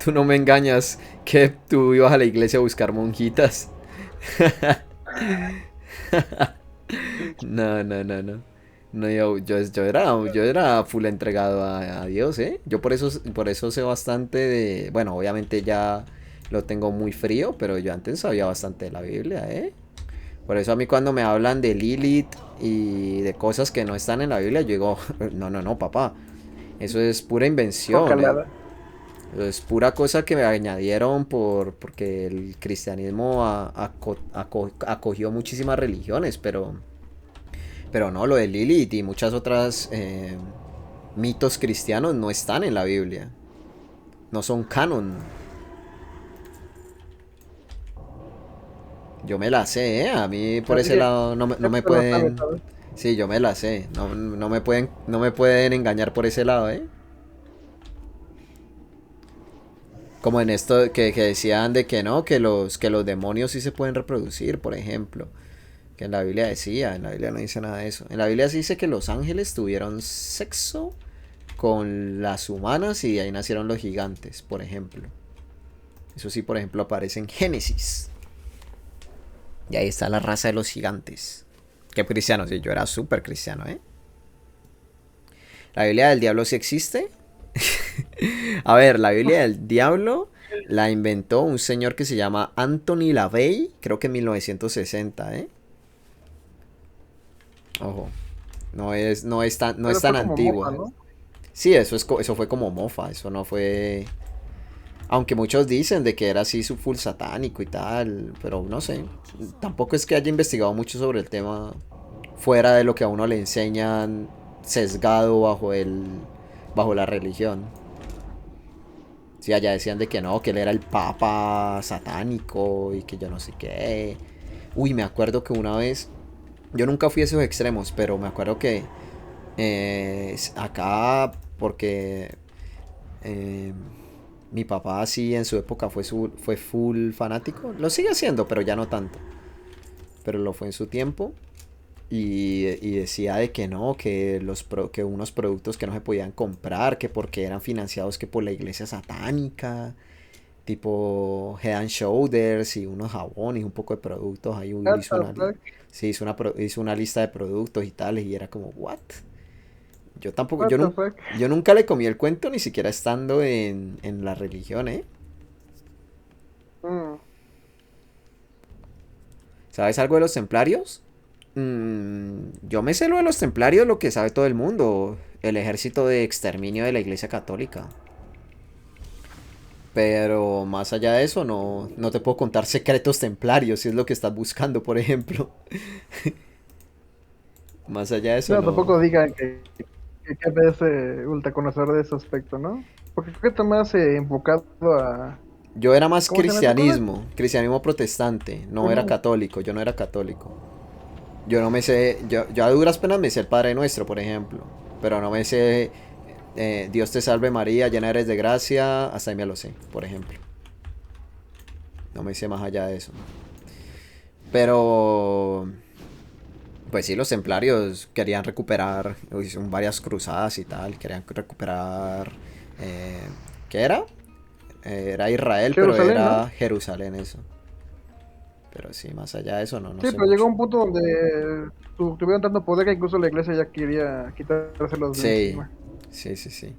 tú no me engañas que tú ibas a la iglesia a buscar monjitas. No, no, no, no. No, yo era full entregado a Dios, ¿eh? Yo por eso sé bastante de... Bueno, obviamente ya lo tengo muy frío, pero yo antes sabía bastante de la Biblia, ¿eh? Por eso a mí cuando me hablan de Lilith y de cosas que no están en la Biblia, yo digo, no, no, no, papá. Eso es pura invención, ¿eh? Cocalada. Eso es pura cosa que me añadieron porque el cristianismo acogió muchísimas religiones, pero no, lo de Lilith y muchas otras mitos cristianos no están en la Biblia. No son canon. Yo me la sé, ¿eh? A mí por Así ese que lado no me te lo sabes, pueden... ¿sabes? Sí, yo me la sé. No, no me pueden engañar por ese lado, ¿eh? Como en esto que decían de que no, que los demonios sí se pueden reproducir, por ejemplo. Que en la Biblia decía, en la Biblia no dice nada de eso. En la Biblia sí dice que los ángeles tuvieron sexo con las humanas y de ahí nacieron los gigantes, por ejemplo. Eso sí, por ejemplo, aparece en Génesis. Y ahí está la raza de los gigantes. Qué cristiano, sí, yo era súper cristiano, ¿eh? La Biblia del diablo sí existe. A ver, la Biblia del diablo la inventó un señor que se llama Anthony LaVey, creo que en 1960, ¿eh? Ojo, no es Pero tan fue como mofa, antigua. ¿no? Sí, eso fue como mofa, eso no fue... Aunque muchos dicen de que era así su full satánico y tal, pero no sé. Tampoco es que haya investigado mucho sobre el tema fuera de lo que a uno le enseñan sesgado bajo la religión. Sí, allá decían de que no, que él era el papa satánico y que yo no sé qué. Uy, me acuerdo que una vez, yo nunca fui a esos extremos, pero me acuerdo que acá, porque eh, mi papá sí en su época fue full fanático, lo sigue siendo, pero ya no tanto, pero lo fue en su tiempo. Y decía de que no, que unos productos que no se podían comprar, que porque eran financiados que por la iglesia satánica, tipo Head and Shoulders y unos jabones, un poco de productos. Ahí What hizo the una, fuck? sí, hizo una lista de productos y tales y era como, ¿what? Yo tampoco, What the fuck? yo nunca le comí el cuento ni siquiera estando en la religión, ¿eh? Mm. ¿Sabes algo de los templarios? Yo me sé lo de los templarios, lo que sabe todo el mundo. El ejército de exterminio de la iglesia católica. Pero más allá de eso, no te puedo contar secretos templarios, si es lo que estás buscando, por ejemplo. Más allá de eso, No, no. tampoco digan que eres ultra conocedor de ese aspecto, ¿no? Porque creo que está más enfocado a... Yo era más ¿Cómo se llama esa cosa? cristianismo protestante, no era Bueno, católico, yo no era católico. Yo no me sé, yo a duras penas me sé el Padre Nuestro, por ejemplo, pero no me sé Dios te salve María, llena eres de gracia, hasta ahí me lo sé, por ejemplo. No me sé más allá de eso. Pero, pues sí, los templarios querían recuperar, hicieron varias cruzadas y tal, querían recuperar, eh, ¿qué era? Era Israel, pero Jerusalén, ¿no? era Jerusalén eso. Pero sí, más allá de eso no Sí, sé pero llegó mucho. un punto donde tuvieron tanto poder que incluso la iglesia ya quería quitárselos de Sí, encima. sí, sí, sí.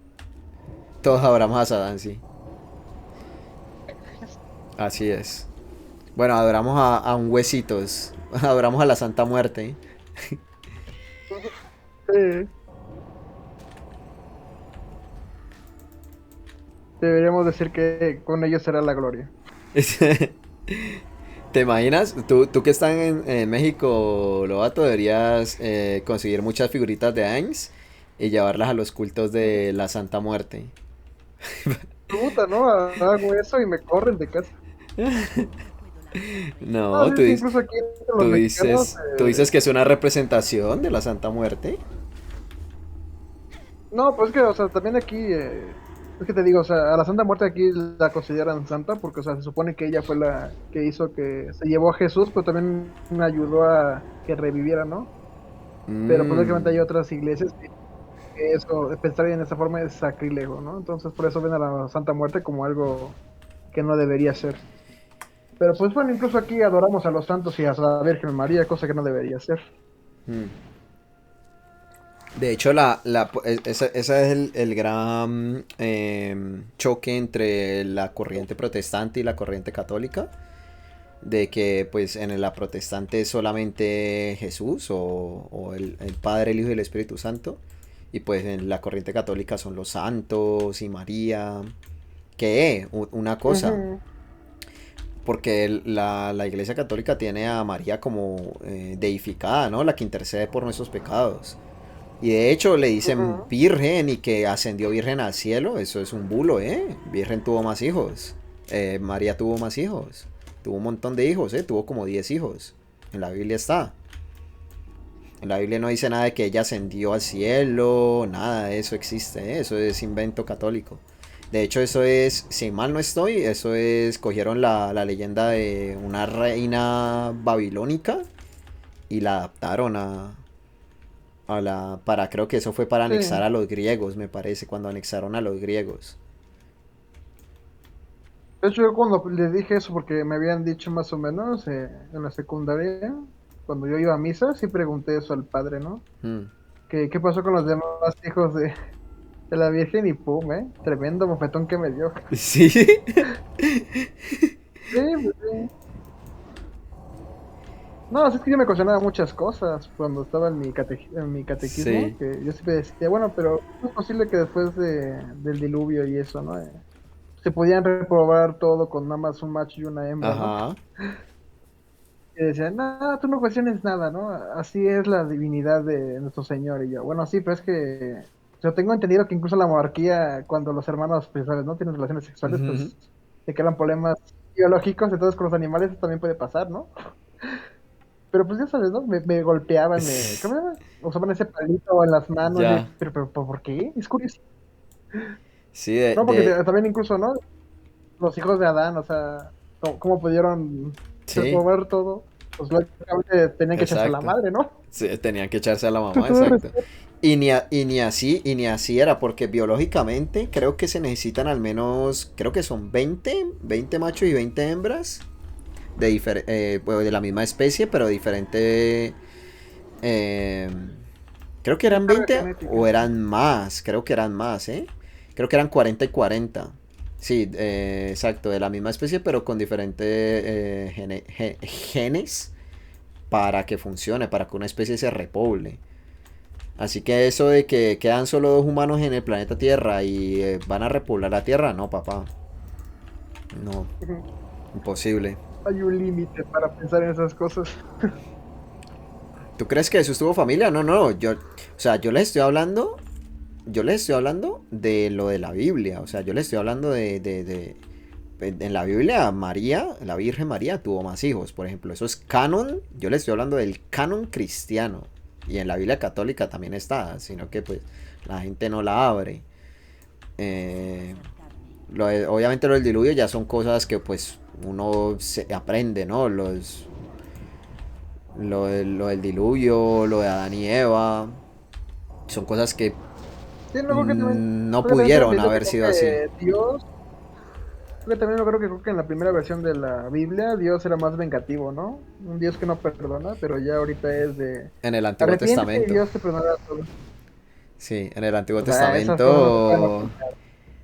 Todos adoramos a Sadán, sí. Así es. Bueno, adoramos a un huesitos. Adoramos a la Santa Muerte. Sí, deberíamos decir que con ellos será la gloria. ¿Te imaginas? Tú que estás en México, Lobato, deberías conseguir muchas figuritas de Ains y llevarlas a los cultos de la Santa Muerte. Puta, ¿no? Hago eso y me corren de casa. Ah, No, sí, sí, incluso aquí entre los tú mexicanos. dices, tú dices que es una representación de la Santa Muerte. No, pues que, o sea, también aquí, es que te digo, o sea, a la Santa Muerte aquí la consideran santa porque, o sea, se supone que ella fue la que hizo que se llevó a Jesús, pero también ayudó a que reviviera, ¿no? Pero pues lógicamente Mm, hay otras iglesias que eso, pensar en esa forma es sacrílego, ¿no? Entonces por eso ven a la Santa Muerte como algo que no debería ser. Pero pues bueno, incluso aquí adoramos a los santos y a la Virgen María, cosa que no debería ser. Mm. De hecho, esa es el gran choque entre la corriente protestante y la corriente católica. De que pues en la protestante es solamente Jesús o el Padre, el Hijo y el Espíritu Santo. Y pues en la corriente católica son los santos y María. Que una cosa, Ujú, porque la Iglesia Católica tiene a María como deificada, ¿no? La que intercede por nuestros pecados. Y de hecho le dicen ujú. virgen y que ascendió virgen al cielo. Eso es un bulo, ¿eh? Virgen tuvo más hijos. María tuvo más hijos. Tuvo un montón de hijos, ¿eh? Tuvo como 10 hijos. En la Biblia está. En la Biblia no dice nada de que ella ascendió al cielo. Nada de eso existe, ¿eh? Eso es invento católico. De hecho, eso es, si mal no estoy, eso es, cogieron la leyenda de una reina babilónica y la adaptaron para, creo que eso fue para Sí. anexar a los griegos, me parece, cuando anexaron a los griegos. De hecho, yo cuando le dije eso, porque me habían dicho más o menos en la secundaria, cuando yo iba a misa, sí pregunté eso al padre, ¿no? Mm. ¿Qué pasó con los demás hijos de la Virgen? Y pum, tremendo bofetón que me dio. Sí. Sí, pues, sí. No, es que yo me cuestionaba muchas cosas cuando estaba en en mi catequismo, Sí. que yo siempre decía, bueno, pero ¿cómo es posible que después del diluvio y eso, ¿no? Se podían reprobar todo con nada más un macho y una hembra, ¿no? Ajá. Y decían, no, tú no cuestiones nada, ¿no? Así es la divinidad de nuestro Señor. Y yo, bueno, sí, pero es que yo tengo entendido que incluso la monarquía, cuando los hermanos, pues, ¿sabes? ¿No? Tienen relaciones sexuales, Ujú. pues se crean problemas biológicos, entonces con los animales eso también puede pasar, ¿no? Pero pues ya sabes, ¿no? Me golpeaban, ¿cómo se llama? Usaban ese palito en las manos, y, Ya. pero ¿por qué? Es curioso. Sí, No, porque también incluso, ¿no? Los hijos de Adán, o sea, ¿cómo pudieron sí, reprobar todo? Pues lógicamente tenían que echarse a la exacto. madre, ¿no? Sí, tenían que echarse a la Con mamá, todo exacto. respeto. Y ni así era, porque biológicamente creo que se necesitan al menos, creo que son 20 machos y 20 hembras bueno, de la misma especie, pero diferente. eh, Creo que Sí, eran carga 20 genética, o sí. eran más, creo que eran más, ¿eh? Creo que eran 40 y 40. Sí, exacto, de la misma especie, pero con diferentes genes para que funcione, para que una especie se repoble. Así que eso de que quedan solo dos humanos en el planeta Tierra y van a repoblar la Tierra, no, papá. No, Ujú. imposible. Hay un límite para pensar en esas cosas. ¿Tú crees que Jesús tuvo familia? No, no, o sea, yo les estoy hablando de lo de la Biblia, o sea, yo les estoy hablando en la Biblia, María, la Virgen María tuvo más hijos, por ejemplo, eso es canon, yo les estoy hablando del canon cristiano, y en la Biblia católica también está, sino que pues la gente no la abre. Eh, obviamente lo del diluvio ya son cosas que pues uno se aprende, ¿no? Lo del diluvio, lo de Adán y Eva, son cosas que Sí, no, no creo que también tengo pudieron entendido que haber creo sido así. que Dios, creo que también creo que en la primera versión de la Biblia Dios era más vengativo, ¿no? Un Dios que no perdona, pero ya ahorita es de En el Antiguo arrepiéntete y Testamento. Dios te perdonará todo. Sí, en el Antiguo O sea, esas cosas no se pueden Testamento. ocultar.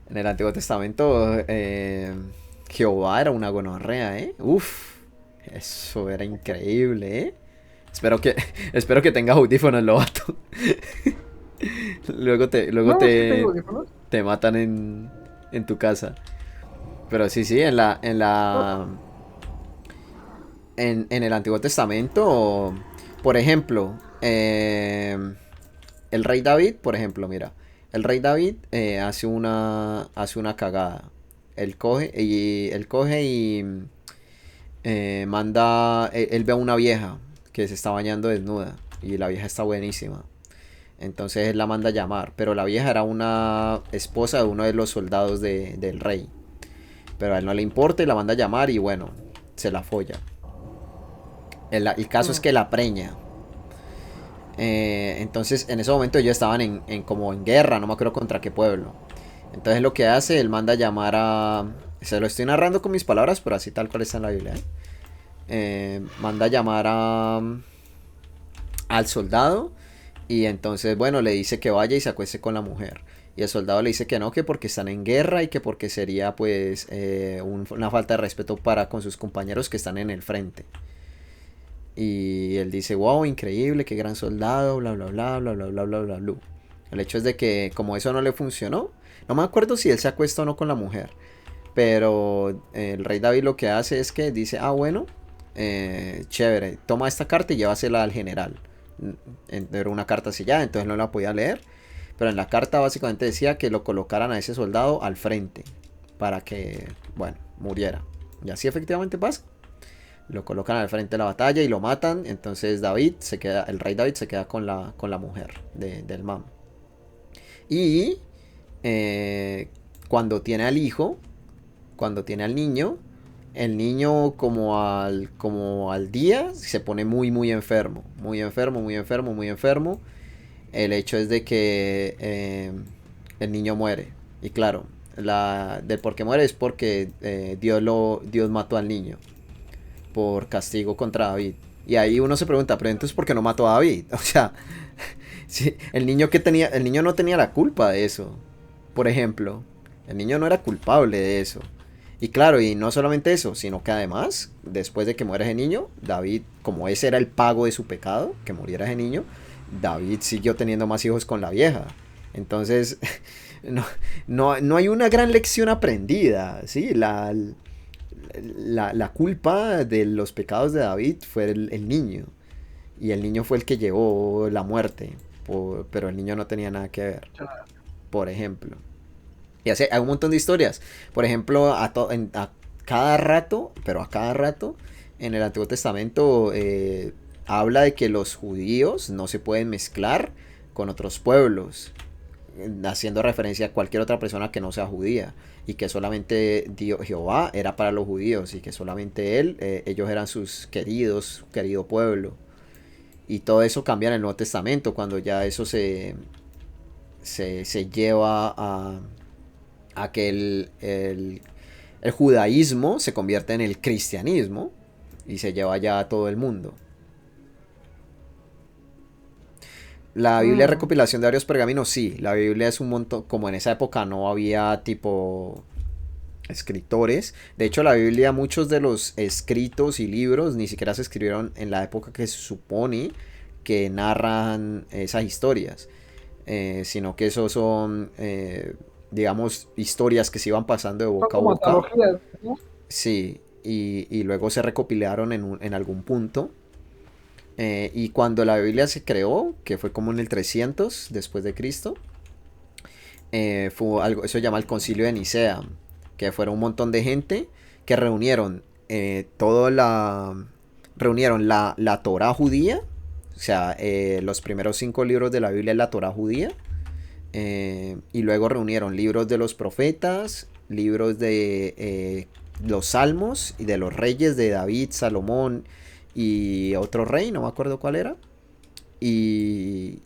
En el Antiguo Testamento, Jehová era una gonorrea, ¿eh? Uf, eso era increíble, ¿eh? Espero que, espero que tengas audífonos, Lobato. Luego No, sí tengo te, audífonos. te matan en tu casa. Pero sí, sí, No, en el Antiguo Testamento, por ejemplo, el rey David, por ejemplo, mira, el rey David hace una cagada. Él coge y manda, él ve a una vieja que se está bañando desnuda y la vieja está buenísima. Entonces él la manda a llamar, pero la vieja era una esposa de uno de los soldados del rey. Pero a él no le importa y la manda a llamar y bueno, se la folla. El caso es mm, que la preña. Entonces en ese momento ellos estaban como en guerra, no me acuerdo contra qué pueblo. Entonces lo que hace, él manda a llamar a... Se lo estoy narrando con mis palabras, pero así tal cual está en la Biblia. Manda a llamar al soldado y entonces, bueno, le dice que vaya y se acueste con la mujer. Y el soldado le dice que no, que porque están en guerra y que porque sería pues una falta de respeto para con sus compañeros que están en el frente. Y él dice, wow, increíble, qué gran soldado, bla, bla, bla, bla, bla, bla, bla, bla, bla. El hecho es de que como eso no le funcionó, no me acuerdo si él se acuesta o no con la mujer, pero el rey David lo que hace es que dice, ah, bueno, chévere, toma esta carta y llévasela al general. Era una carta sellada, entonces no la podía leer, pero en la carta básicamente decía que lo colocaran a ese soldado al frente para que, bueno, muriera. Y así efectivamente pasa. Lo colocan al frente de la batalla y lo matan. Entonces David se queda, el rey David se queda con la mujer del man. Y cuando tiene al hijo, cuando tiene al niño, el niño como al día se pone muy muy enfermo. Muy enfermo, muy enfermo, muy enfermo. El hecho es de que el niño muere. Y claro, del por qué muere es porque Dios mató al niño por castigo contra David. Y ahí uno se pregunta, pero entonces ¿por qué no mató a David? O sea, sí, el niño no tenía la culpa de eso. Por ejemplo, el niño no era culpable de eso. Y claro, y no solamente eso, sino que además, después de que muera ese niño, David, como ese era el pago de su pecado, que muriera ese niño, David siguió teniendo más hijos con la vieja. Entonces, no, no hay una gran lección aprendida, ¿sí? La culpa de los pecados de David fue el niño. Y el niño fue el que llevó la muerte. Pero el niño no tenía nada que ver. Por ejemplo. Y así hay un montón de historias. Por ejemplo, a cada rato, pero a cada rato, en el Antiguo Testamento habla de que los judíos no se pueden mezclar con otros pueblos, haciendo referencia a cualquier otra persona que no sea judía, y que solamente Jehová era para los judíos y que solamente ellos eran sus queridos, su querido pueblo. Y todo eso cambia en el Nuevo Testamento cuando ya eso se lleva a que el judaísmo se convierte en el cristianismo y se lleva ya a todo el mundo. La Biblia es Mm, recopilación de varios pergaminos, sí. La Biblia es un montón, como en esa época no había tipo escritores. De hecho, la Biblia, muchos de los escritos y libros ni siquiera se escribieron en la época que se supone que narran esas historias. Sino que esos son, digamos, historias que se iban pasando de son boca a como boca. antologías, ¿no? Sí, y luego se recopilaron en algún punto. Y cuando la Biblia se creó, que fue como en el 300 después de Cristo, fue algo, eso se llama el Concilio de Nicea, que fueron un montón de gente que reunieron reunieron la Torá judía, o sea, los primeros 5 libros de la Biblia es la Torá judía, y luego reunieron libros de los profetas, libros de los salmos y de los reyes de David, Salomón y otro rey, no me acuerdo cuál era. Y,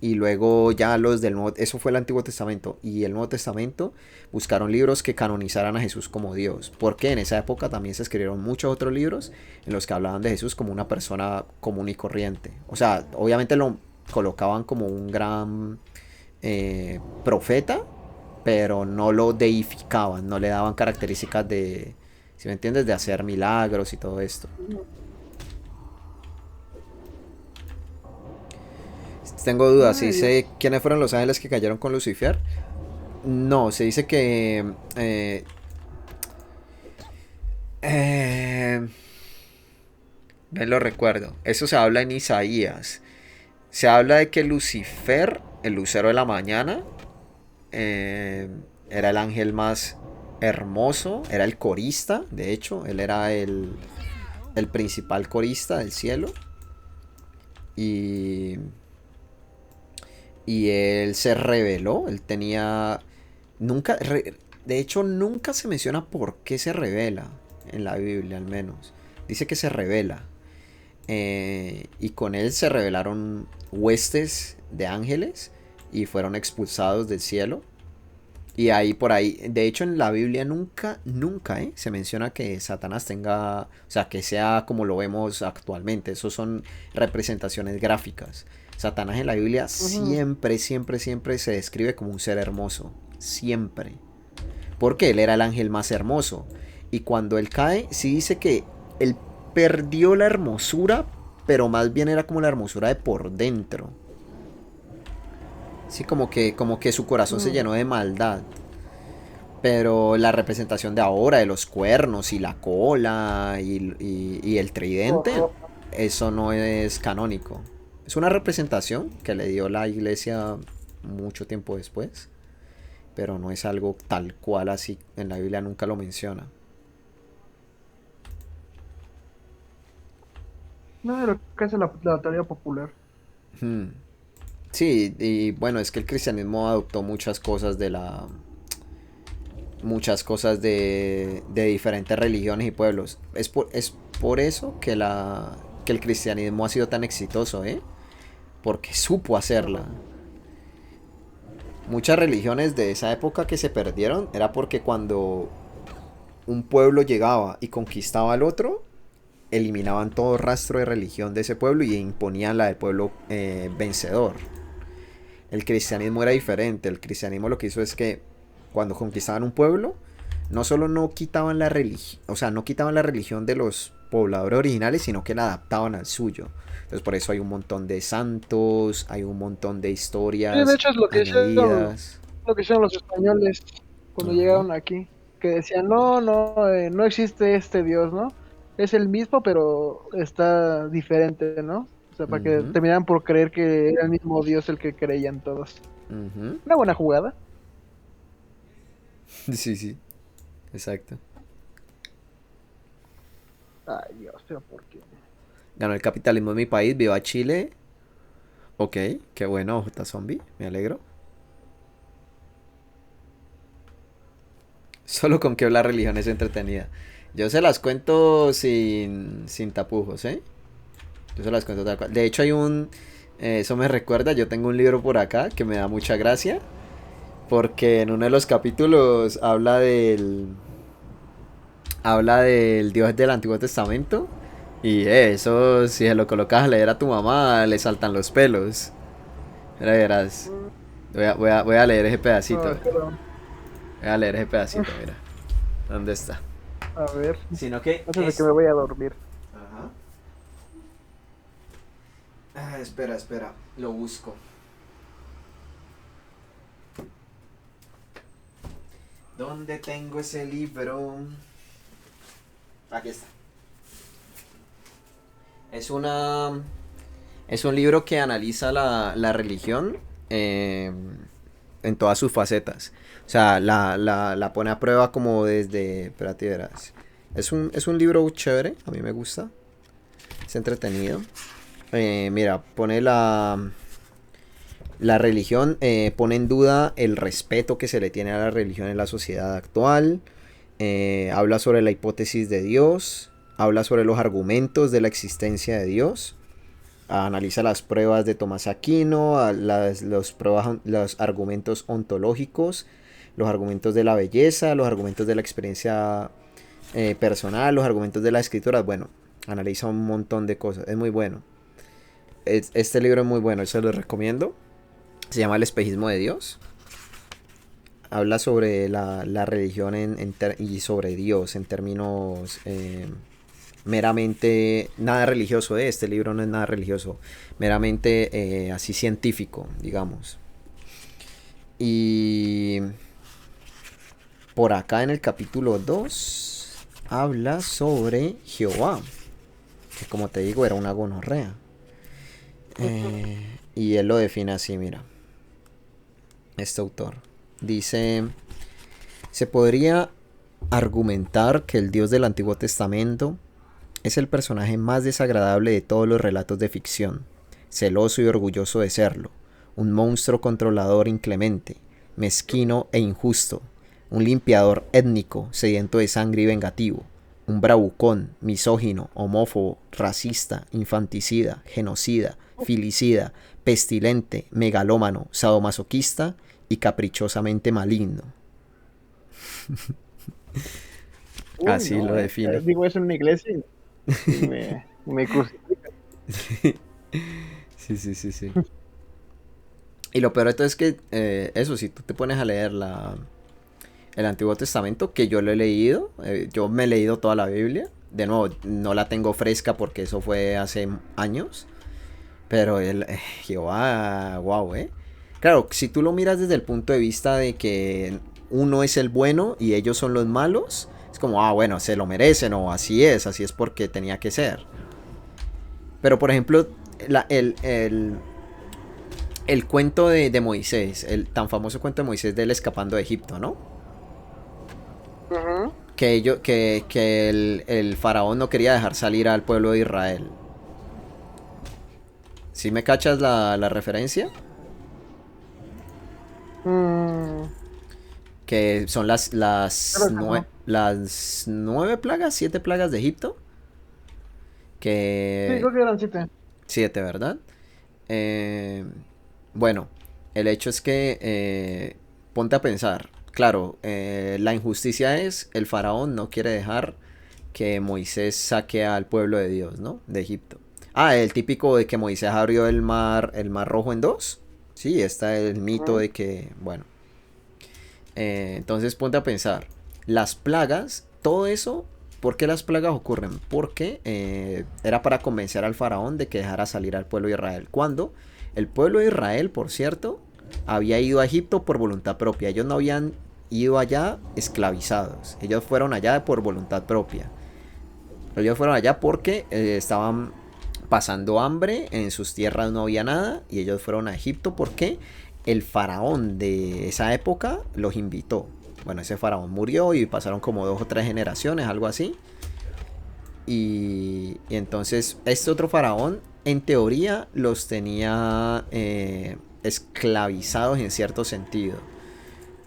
y luego ya los del Nuevo, eso fue el Antiguo Testamento. Y el Nuevo Testamento buscaron libros que canonizaran a Jesús como Dios. Porque en esa época también se escribieron muchos otros libros en los que hablaban de Jesús como una persona común y corriente. O sea, obviamente lo colocaban como un gran profeta, pero no lo deificaban, no le daban características de, si me entiendes, de hacer milagros y todo esto. Tengo dudas, ¿sí Ay, sé quiénes fueron los ángeles que cayeron con Lucifer? No, se dice que... eh, no lo recuerdo. Eso se habla en Isaías. Se habla de que Lucifer, el lucero de la mañana, eh, era el ángel más hermoso, era el corista, de hecho, él era el principal corista del cielo. Y, y él se reveló, él tenía... Nunca, de hecho, nunca se menciona por qué se revela en la Biblia, al menos. Dice que se revela. y con él se rebelaron huestes de ángeles y fueron expulsados del cielo. Y ahí por ahí, de hecho en la Biblia nunca, nunca se menciona que Satanás tenga, o sea, que sea como lo vemos actualmente. Eso son representaciones gráficas. Satanás en la Biblia Ujú. siempre, siempre, siempre se describe como un ser hermoso. Siempre. Porque él era el ángel más hermoso. Y cuando él cae, sí dice que él perdió la hermosura, pero más bien era como la hermosura de por dentro. Sí, como que su corazón se Mm. llenó de maldad. Pero la representación de ahora, de los cuernos y la cola y el tridente, Horror. eso no es canónico. Es una representación que le dio la iglesia mucho tiempo después, pero no es algo tal cual así. En la Biblia nunca lo menciona. No, de lo que hace la teoría popular. Hmm. Sí, y bueno, es que el cristianismo adoptó muchas cosas de diferentes religiones y pueblos. Es por eso que el cristianismo ha sido tan exitoso, ¿eh? Porque supo hacerla. Ujú. Muchas religiones de esa época que se perdieron era porque cuando un pueblo llegaba y conquistaba al otro, eliminaban todo rastro de religión de ese pueblo y imponían la del pueblo vencedor. El cristianismo era diferente. El cristianismo lo que hizo es que cuando conquistaban un pueblo, no solo no quitaban la religión, o sea, no quitaban la religión de los pobladores originales, sino que la adaptaban al suyo. Entonces por eso hay un montón de santos, hay un montón de Sí, de historias hecho es añadidas. lo que hicieron los españoles cuando Ajá. llegaron aquí, que decían, no, no, no existe este Dios, ¿no? Es el mismo, pero está diferente, ¿no? O sea, para que Ujú, terminaran por creer que era el mismo Dios el que creían todos. ujú. Una buena jugada. Sí, sí, exacto. Ay, Dios, pero ¿por qué? Ganó el capitalismo en mi país, viva Chile. Ok, qué bueno, J Zombie, me alegro. Solo con que la religión es entretenida. Yo se las cuento sin tapujos, ¿eh? Yo se las cuento tal cual. De hecho, eso me recuerda, yo tengo un libro por acá que me da mucha gracia. Porque en uno de los capítulos habla del Dios del Antiguo Testamento. Y eso, si se lo colocas a leer a tu mamá, le saltan los pelos. Mira, verás. Mm. Voy a leer ese pedacito. Ay, perdón. Voy a leer ese pedacito, mira. ¿Dónde está? A ver, Sino que antes de que es. me vaya a dormir. Ajá. Espera, espera. Lo busco. ¿Dónde tengo ese libro? Aquí está. Es una. Es un libro que analiza la religión eh, en todas sus facetas. O sea, la pone a prueba como desde. Espérate, verás. Es un libro chévere, a mí me gusta. Es entretenido. Mira, pone la religión, pone en duda el respeto que se le tiene a la religión en la sociedad actual. Habla sobre la hipótesis de Dios. Habla sobre los argumentos de la existencia de Dios. Analiza las pruebas de Tomás Aquino, los argumentos ontológicos, los argumentos de la belleza, los argumentos de la experiencia personal, los argumentos de la escritura. Bueno, analiza un montón de cosas. Es muy bueno. Este libro es muy bueno, se lo recomiendo. Se llama El espejismo de Dios. Habla sobre la religión y sobre Dios en términos meramente nada religioso. Este libro no es nada religioso, meramente así científico, digamos. Y por acá en el capítulo 2 habla sobre Jehová, que como te digo era una gonorrea. Y él lo define así, mira, este autor. Dice, se podría argumentar que el Dios del Antiguo Testamento es el personaje más desagradable de todos los relatos de ficción, celoso y orgulloso de serlo, un monstruo controlador inclemente, mezquino e injusto, un limpiador étnico, sediento de sangre y vengativo, un bravucón, misógino, homófobo, racista, infanticida, genocida, filicida, pestilente, megalómano, sadomasoquista y caprichosamente maligno. Uy, Así lo no, define. digo eso en una iglesia y me crucifican. Sí, sí, sí, sí. Y lo peor de todo es que eso, si tú te pones a leer el Antiguo Testamento, que yo lo he leído, yo me he leído toda la Biblia. De nuevo, no la tengo fresca porque eso fue hace años. Pero Jehová, wow, ¿eh? Claro, si tú lo miras desde el punto de vista de que uno es el bueno y ellos son los malos, es como, ah, bueno, se lo merecen o así es porque tenía que ser. Pero, por ejemplo, la- el, el, el cuento de Moisés, el tan famoso cuento de Moisés de él escapando de Egipto, ¿no? Ujú. Que el faraón no quería dejar salir al pueblo de Israel. ¿Sí me cachas la referencia? Mm, Que son creo que no. las 9 plagas, 7 plagas de Egipto. Sí, Que creo que eran 7. 7, ¿verdad? Eh, bueno, el hecho es que ponte a pensar. Claro, la injusticia es el faraón no quiere dejar que Moisés saque al pueblo de Dios, ¿no? De Egipto. Ah, el típico de que Moisés abrió el mar rojo en dos. Sí, está el mito de que, bueno, entonces ponte a pensar, las plagas, todo eso, ¿por qué las plagas ocurren? Porque era para convencer al faraón de que dejara salir al pueblo de Israel. Cuando el pueblo de Israel, por cierto, había ido a Egipto por voluntad propia. Ellos no habían ido allá esclavizados. Ellos fueron allá por voluntad propia. Ellos fueron allá porque estaban pasando hambre, en sus tierras no había nada y ellos fueron a Egipto porque el faraón de esa época los invitó. Bueno, ese faraón murió y pasaron como 2 o 3 generaciones, algo así. Y entonces este otro faraón, en teoría, los tenía esclavizados en cierto sentido.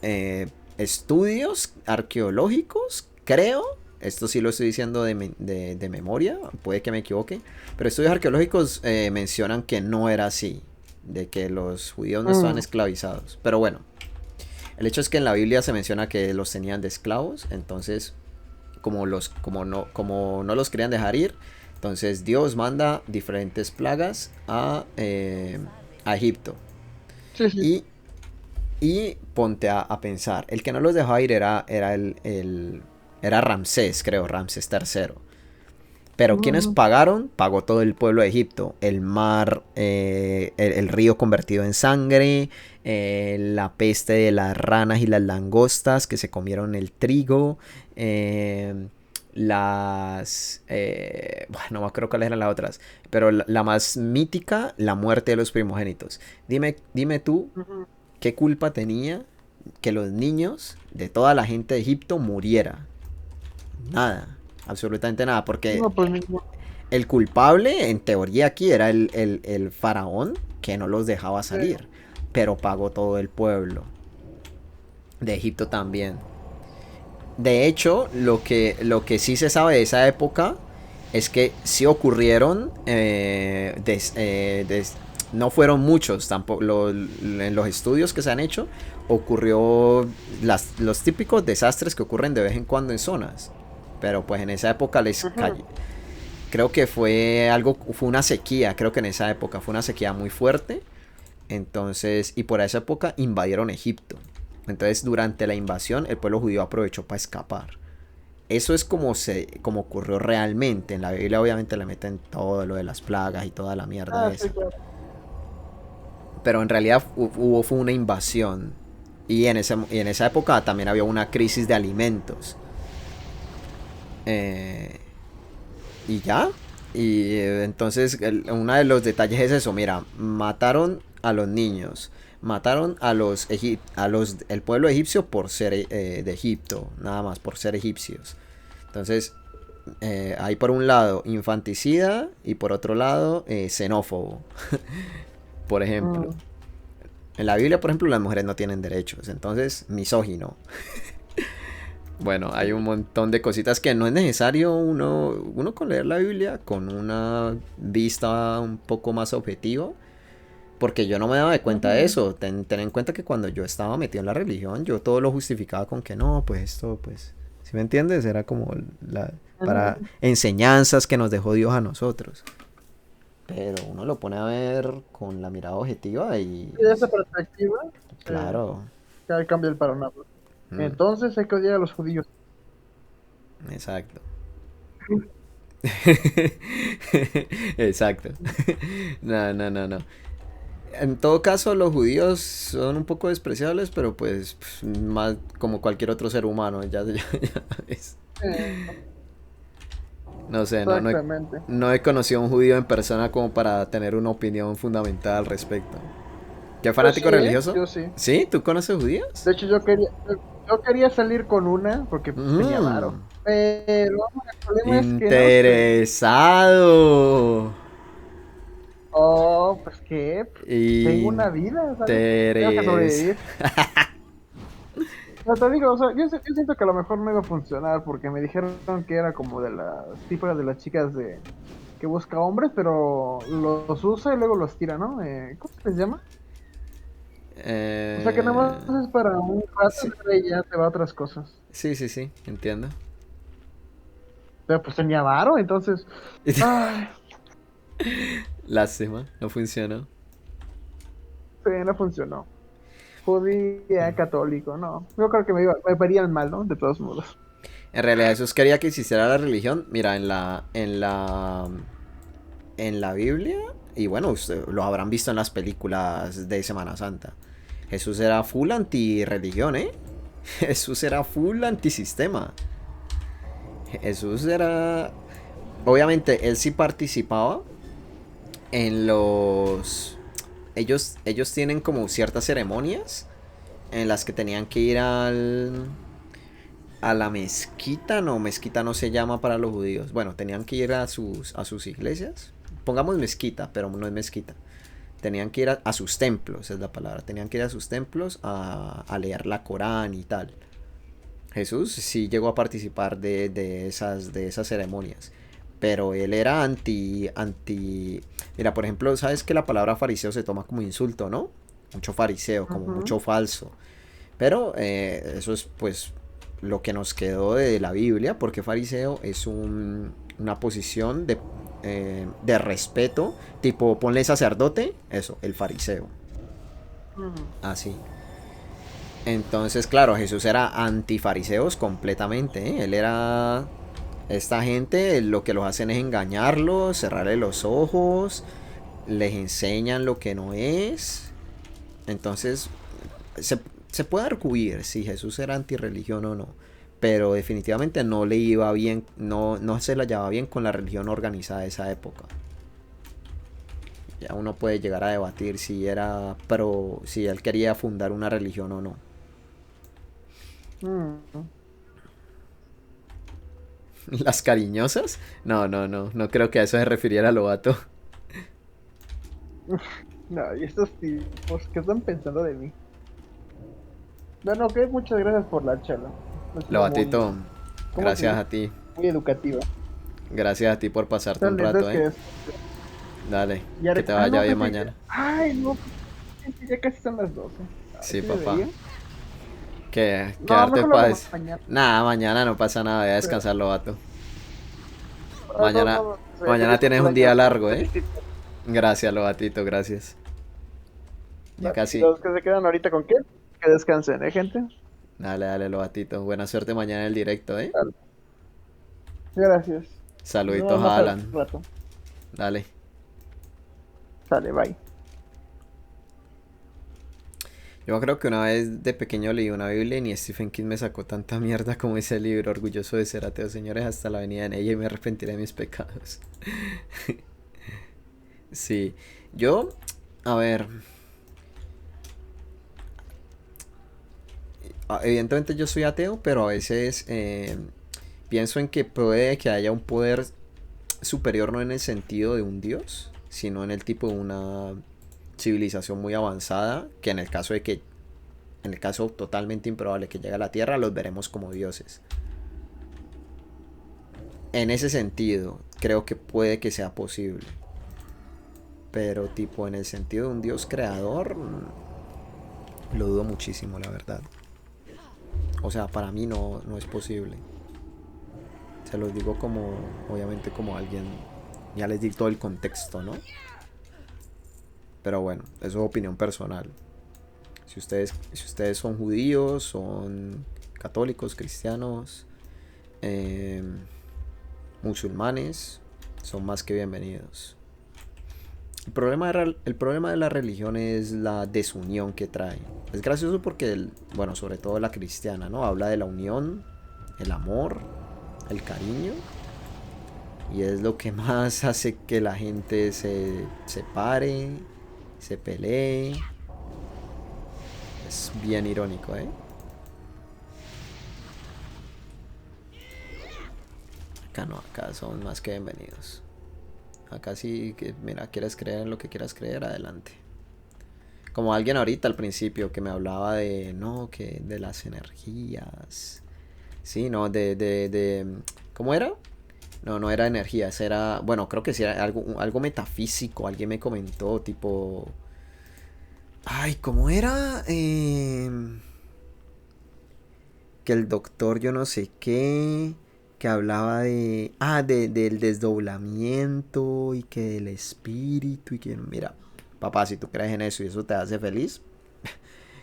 eh, Estudios arqueológicos, creo, esto sí lo estoy diciendo de memoria, puede que me equivoque, pero estudios arqueológicos mencionan que no era así, de que los judíos no estaban Mm, esclavizados. Pero bueno, el hecho es que en la Biblia se menciona que los tenían de esclavos, entonces como no los querían dejar ir, entonces Dios manda diferentes plagas a Egipto. sí, sí. Y Y ponte a pensar, el que no los dejaba ir era Ramsés, creo, Ramsés III. Pero quienes Ujú. pagaron, pagó todo el pueblo de Egipto. El mar, el río convertido en sangre, la peste de las ranas y las langostas que se comieron el trigo, bueno, no me acuerdo cuáles eran las otras, pero la más mítica, la muerte de los primogénitos. Dime tú, Ujú. ¿qué culpa tenía que los niños de toda la gente de Egipto muriera? Nada, absolutamente nada, porque No, pues mismo. el culpable en teoría aquí era el faraón que no los dejaba salir, pero pagó todo el pueblo de Egipto también. De hecho, lo que sí se sabe de esa época es que sí ocurrieron, no fueron muchos tampoco, en los estudios que se han hecho, ocurrió los típicos desastres que ocurren de vez en cuando en zonas. Pero pues en esa época les Ujú. cayó. Creo que fue una sequía, creo que en esa época fue una sequía muy fuerte. Entonces, y por esa época invadieron Egipto. Entonces, durante la invasión, el pueblo judío aprovechó para escapar. Eso es como ocurrió realmente. En la Biblia obviamente le meten todo lo de las plagas y toda la mierda Ah, sí, esa. claro. Pero en realidad fue una invasión. Y en esa época también había una crisis de alimentos. Eh, y ya. Y entonces uno de los detalles es eso. Mira, mataron a los niños. Mataron el pueblo egipcio por ser de Egipto. Nada más, por ser egipcios. Entonces, hay por un lado infanticida y por otro lado xenófobo, por ejemplo. Mm, En la Biblia, por ejemplo, las mujeres no tienen derechos, entonces misógino. Bueno, hay un montón de cositas que no es necesario uno con leer la Biblia con una vista un poco más objetiva. Porque yo no me daba de cuenta de Ujú, eso. Ten en cuenta que cuando yo estaba metido en la religión, yo todo lo justificaba con que no, pues esto, pues, ¿sí me entiendes? Era como para ujú. enseñanzas que nos dejó Dios a nosotros. Pero uno lo pone a ver con la mirada objetiva y, Y de esa perspectiva, eh, claro, ya cambia el panorama. mm, Entonces hay que odiar a los judíos. exacto. Exacto. No, no, no, no. En todo caso, los judíos son un poco despreciables, pero pues más como cualquier otro ser humano, ya es. No sé, Exactamente. no he conocido a un judío en persona como para tener una opinión fundamental al respecto. ¿Qué Yo sí, fanático religioso? yo sí. ¿Sí? ¿Tú conoces judíos? De hecho, yo quería salir con una porque pues, tenía varo. Mmm, Pero el problema es que no sé. interesado. Oh, pues que tengo una vida, ¿sabes? Tengo que Interés. sobrevivir. No te digo, o sea, yo siento que a lo mejor no iba a funcionar porque me dijeron que era como de las típicas de las chicas de que busca hombres, pero los usa y luego los tira, ¿no? ¿Cómo se les llama? O sea que nada Eh, más es para un rato sí, y ya te va a otras cosas. sí, sí, sí, entiendo. Pero pues tenía varo, entonces, ay, Lástima, no funcionó. sí, no funcionó. Judía, católico, no. Yo creo que me verían mal, ¿no? De todos modos. En realidad Jesús quería que existiera la religión. Mira, en la Biblia, y bueno, usted, lo habrán visto en las películas de Semana Santa. Jesús era full anti-religión, ¿eh? Jesús era full antisistema. Jesús era... Obviamente, él sí participaba en los... Ellos tienen como ciertas ceremonias en las que tenían que ir a la mezquita. No, mezquita no se llama para los judíos. Bueno, tenían que ir a sus iglesias. Pongamos mezquita, pero no es mezquita. Tenían que ir a sus templos, es la palabra. Tenían que ir a sus templos a leer la Corán y tal. Jesús sí llegó a participar de esas ceremonias. Pero él era anti... Mira, por ejemplo, ¿sabes que la palabra fariseo se toma como insulto, no? Mucho fariseo, como Ujú, mucho falso. Pero eso es pues lo que nos quedó de la Biblia, porque fariseo es una posición de respeto, tipo ponle sacerdote, eso, el fariseo, ujú. así. Entonces, claro, Jesús era antifariseos completamente, ¿eh? Él era... Esta gente lo que los hacen es engañarlos, cerrarle los ojos, les enseñan lo que no es. Entonces, se, se puede arguir si Jesús era antirreligión o no, pero definitivamente no le iba bien, no se la llevaba bien con la religión organizada de esa época. Ya uno puede llegar a debatir si era pro, si él quería fundar una religión o no. Mm. ¿Las cariñosas? No, no, no, no creo que a eso se refiriera Lobato. No, y estos tipos, ¿qué están pensando de mí? Bueno, ok, muchas gracias por la charla. Ha sido Lobatito, ¿cómo se gracias dice? a ti. Muy educativa. Gracias a ti por pasarte un Dale, rato, entonces ¿eh? que es. Dale, que te vaya No, bien pensé que. mañana. Ay, no, pensé que ya casi son las 12. Ay, Sí, sí papá. debería. Que No, darte mejor lo hago paz. mañana. Nada, mañana no pasa nada, voy a Pero, descansar, Lobato. de todos Mañana, modos, mañana feliz tienes un día cumpleaños. largo, ¿eh? Felicito. Gracias, Lobatito, gracias. Ya Y casi. los que se quedan ahorita con qué? Que descansen, ¿eh, gente? Dale, dale, Lobatito. Buena suerte mañana en el directo, ¿eh? Dale. Gracias. Nos Saluditos vemos a más al Alan. rato. Dale. Sale, bye. Yo creo que una vez de pequeño leí una Biblia y ni Stephen King me sacó tanta mierda como ese libro. Orgulloso de ser ateo, señores, hasta la venida en ella y me arrepentiré de mis pecados. Sí. Yo, a ver, evidentemente yo soy ateo, pero a veces pienso en que puede que haya un poder superior no en el sentido de un dios, sino en el tipo de una civilización muy avanzada, que en el caso de que en el caso totalmente improbable que llegue a la Tierra, los veremos como dioses. En ese sentido, creo que puede que sea posible. Pero tipo en el sentido de un dios creador, lo dudo muchísimo, la verdad. O sea, para mí no es posible. Se los digo como, obviamente como alguien, ya les di todo el contexto, ¿no? Pero bueno, eso es opinión personal. Si ustedes son judíos, son católicos, cristianos, eh, musulmanes, son más que bienvenidos. El problema de la religión es la desunión que trae. Es gracioso porque, bueno, sobre todo la cristiana, ¿no? Habla de la unión, el amor, el cariño. Y es lo que más hace que la gente se separe, se pelee. Es bien irónico, ¿eh? Acá no, acá son más que bienvenidos. Acá sí, que mira, quieres creer en lo que quieras creer, adelante. Como alguien ahorita al principio que me hablaba de, no, que de las energías. Sí, no, ¿cómo era? No era energías, era, bueno, creo que sí era algo metafísico. Alguien me comentó, tipo, ay, ¿cómo era? Que el doctor yo no sé qué, que hablaba del desdoblamiento y que del espíritu y que, mira, papá, si tú crees en eso y eso te hace feliz,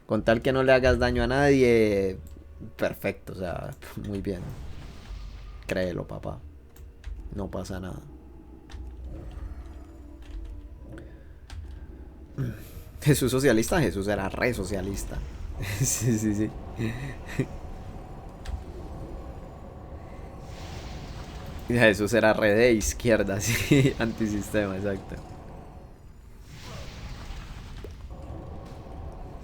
con tal que no le hagas daño a nadie, perfecto, o sea, muy bien, créelo, papá, no pasa nada. Jesús socialista, Jesús era re socialista. Sí, sí, sí. Jesús era re de izquierda, sí, antisistema, exacto.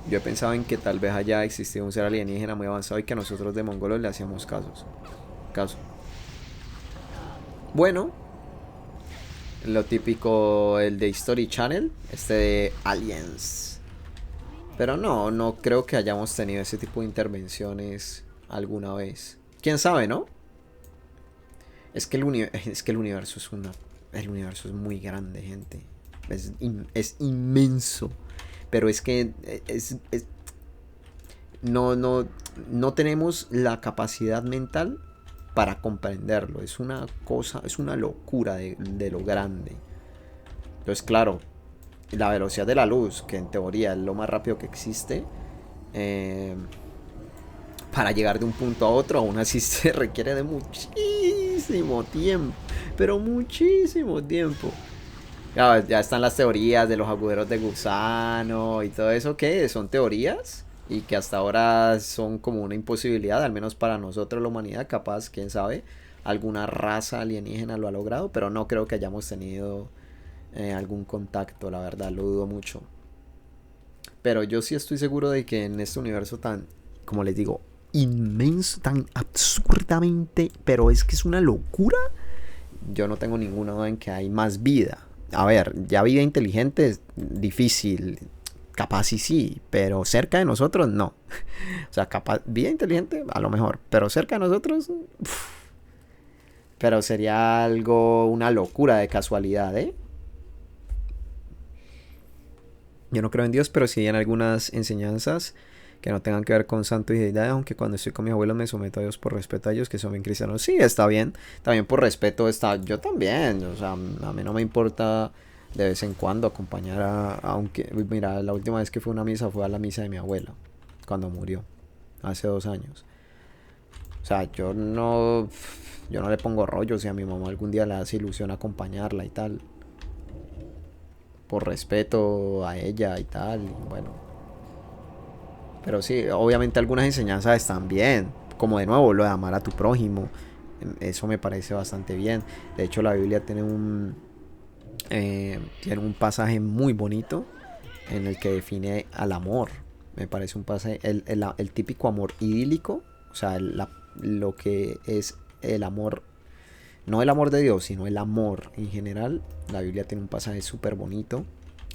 Yo he pensado en que tal vez haya existido un ser alienígena muy avanzado y que nosotros de mongolos le hacíamos caso. Bueno, lo típico, el de History Channel, este de Aliens. Pero no creo que hayamos tenido ese tipo de intervenciones alguna vez. ¿Quién sabe, no? Es que el universo es una... El universo es muy grande, gente. Es inmenso. Pero es que no tenemos la capacidad mental para comprenderlo. Es una cosa, es una locura de lo grande. Entonces, claro, la velocidad de la luz, que en teoría es lo más rápido que existe, eh, para llegar de un punto a otro, aún así se requiere de muchísimo tiempo. Pero muchísimo tiempo. Ya están las teorías de los agujeros de gusano y todo eso que son teorías y que hasta ahora son como una imposibilidad, al menos para nosotros la humanidad, capaz, quién sabe, alguna raza alienígena lo ha logrado, pero no creo que hayamos tenido algún contacto, la verdad, lo dudo mucho. Pero yo sí estoy seguro de que en este universo tan, como les digo, inmenso, tan absurdamente, pero es que es una locura, yo no tengo ninguna duda en que hay más vida. A ver, ya vida inteligente es difícil, capaz sí, pero cerca de nosotros no. O sea, capaz, vida inteligente a lo mejor, pero cerca de nosotros, uf, pero sería algo, una locura de casualidad, ¿eh? Yo no creo en Dios, pero sí en algunas enseñanzas que no tengan que ver con santo y deidad, aunque cuando estoy con mi abuelo me someto a Dios por respeto a ellos que son bien cristianos. Sí, está bien, también por respeto está, yo también, o sea, a mí no me importa de vez en cuando acompañar aunque, mira, la última vez que fue a una misa fue a la misa de mi abuela, cuando murió, hace 2 años. O sea, yo no le pongo rollo, si a mi mamá algún día le hace ilusión acompañarla y tal, por respeto a ella y tal, y bueno. Pero sí, obviamente algunas enseñanzas están bien, como de nuevo lo de amar a tu prójimo, eso me parece bastante bien. De hecho, la Biblia tiene un pasaje muy bonito en el que define al amor. Me parece un pasaje, el típico amor idílico, o sea, lo que es el amor, no el amor de Dios, sino el amor en general. La Biblia tiene un pasaje súper bonito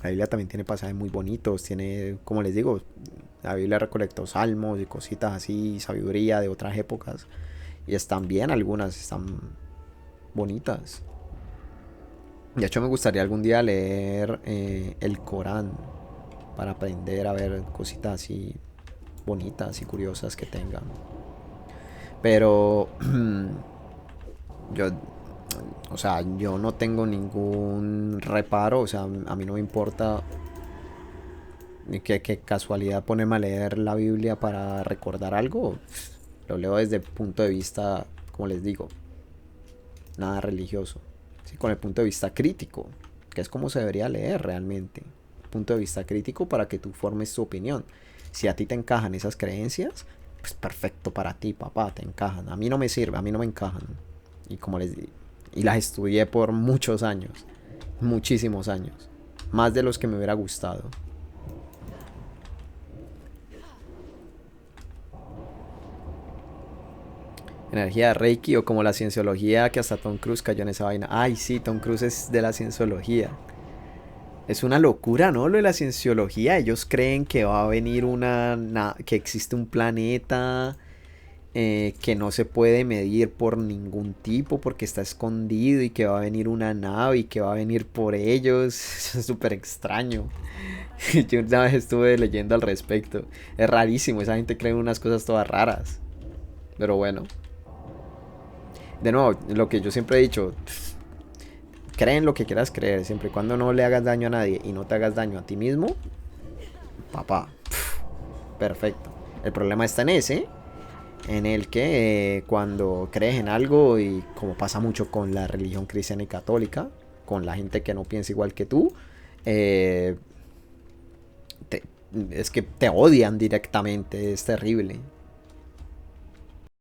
La Biblia también tiene pasajes muy bonitos, tiene, como les digo, la Biblia recolectó salmos y cositas así, sabiduría de otras épocas. Y están bien, algunas están bonitas. De hecho, me gustaría algún día leer el Corán para aprender a ver cositas así bonitas y curiosas que tengan. Pero yo, o sea, yo no tengo ningún reparo, o sea, a mí no me importa que casualidad ponerme a leer la Biblia para recordar algo. Lo leo desde el punto de vista, como les digo, nada religioso, ¿sí? Con el punto de vista crítico, que es como se debería leer realmente. Punto de vista crítico para que tú formes tu opinión. Si a ti te encajan esas creencias, pues perfecto para ti, papá, te encajan. A mí no me sirve, a mí no me encajan. Y como les digo, y las estudié por muchos años, muchísimos años, más de los que me hubiera gustado. Energía de Reiki o como la cienciología que hasta Tom Cruise cayó en esa vaina. Ay, sí, Tom Cruise es de la cienciología. Es una locura, ¿no? Lo de la cienciología. Ellos creen que va a venir que existe un planeta que no se puede medir por ningún tipo porque está escondido y que va a venir una nave y que va a venir por ellos. Eso es súper extraño. Yo una vez estuve leyendo al respecto. Es rarísimo, esa gente cree en unas cosas todas raras. Pero bueno, de nuevo, lo que yo siempre he dicho, creen lo que quieras creer, siempre y cuando no le hagas daño a nadie y no te hagas daño a ti mismo, papá, perfecto. El problema está en ese, en el que cuando crees en algo y como pasa mucho con la religión cristiana y católica, con la gente que no piensa igual que tú, eh, te- es que te odian directamente, es terrible.